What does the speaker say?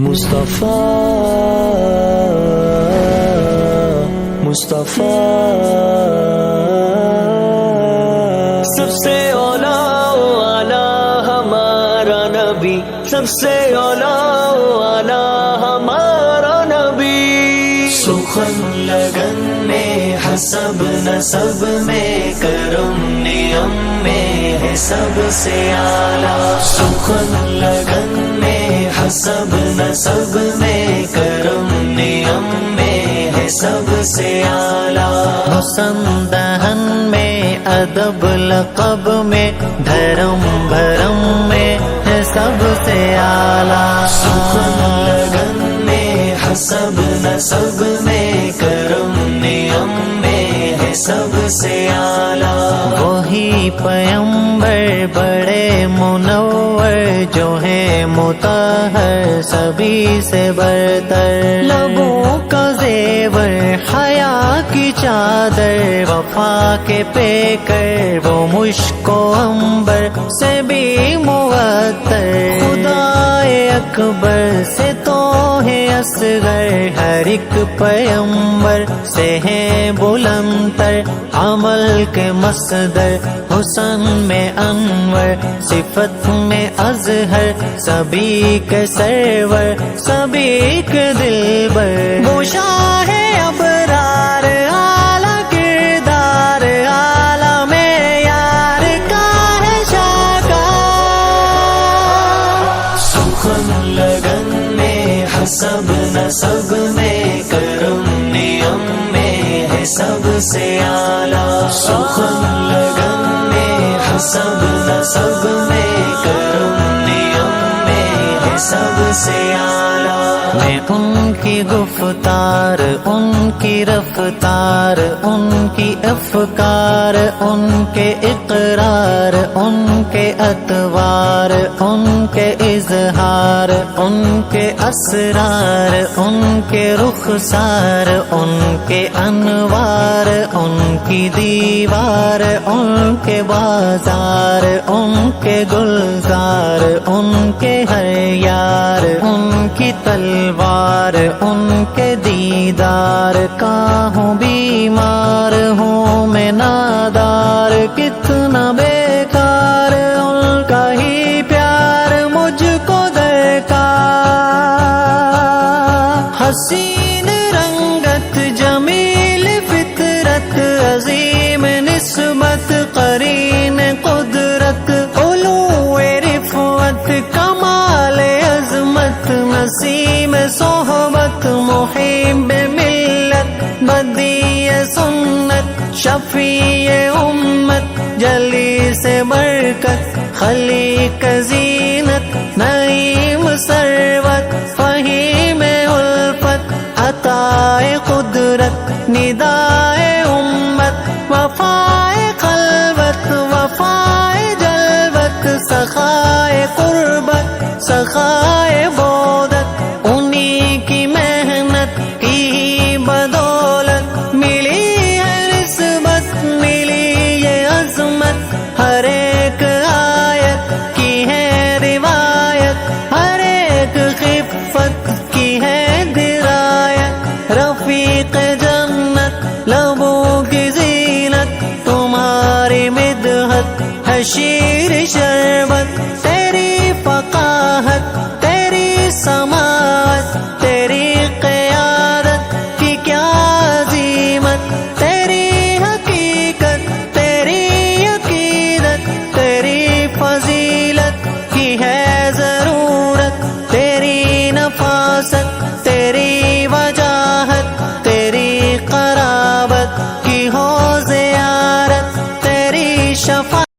مصطفیٰ مصطفیٰ سب سے اولا والا ہمارا نبی، سب سے اولا والا ہمارا نبی، سخن لگن میں حسب نسب میں کرم نیم میں ہے سب سے اعلیٰ، سخن لگن میں حسب نسب میں کرم نیم میں ہے سب سے اعلیٰ، حسن دہن میں ادب لقب میں دھرم بھرم میں ہے سب سے اعلیٰ، سخن لگن میں حسب نسب میں کرم نیم میں ہے سب سے اعلیٰ، وہی پیمبر بڑے منور جو ہے مطہر سبھی سے برتر، لبوں کا زیور حیا کی چادر وفا کے پیکر وہ مشک و عنبر سے بھی معطر، خدائے اکبر سے تو ہے اصغر ہر ایک پیمبر سے ہے بلندتر، عمل کے مصدر حسن میں انور صفت میں اظہر سبھی کے سرور سبھی کے دلبر، وہ شاہ ابرار اعلیٰ کردار اعلیٰ معیار کا ہے شاہکار، سخن لگن میں حسب نسب میں کرم نیم میں ہے سب سے اعلیٰ، سخن لگن میں حسب نسب میں کرم نیم میں ہے سب سے اعلیٰ، میں ان کی گفتار ان کی رفتار ان کی افکار ان کے اقرار ان کے اطوار ان کے اظہار ان کے اسرار ان کے رخسار ان کے انوار ان کی دیوار ان کے بازار ان کے گلزار ان کے ہر یار ان کی تلوار ان کے دیدار کا ہوں بیمار ہوں میں نادار کتنا بیکار ان کا ہی پیار مجھ کو درکار، حسین رنگت جمیل فطرت عظیم نسبت قرین قدرت علو رفعت کمال عظمت نسیم صحبت محب ملت بدیع سنت شفیع امت جلی سے برکت خلیق زینت نعیم ثروت فہیم الفت عطائے قدرت ندائے امت وفائے خلوت وفائے جلوت سخائے قربت سخائے بودت انہی کی محنت کی بدولت ملی ہے نسبت ملی یہ عظمت ہر ایک آیت کی ہے روایت ہر ایک خفت کی ہے درایت رفیق جنت لبوں کی زینت تمہاری مدحت ہے شیر شربت تیری فقاہت تیری سماعت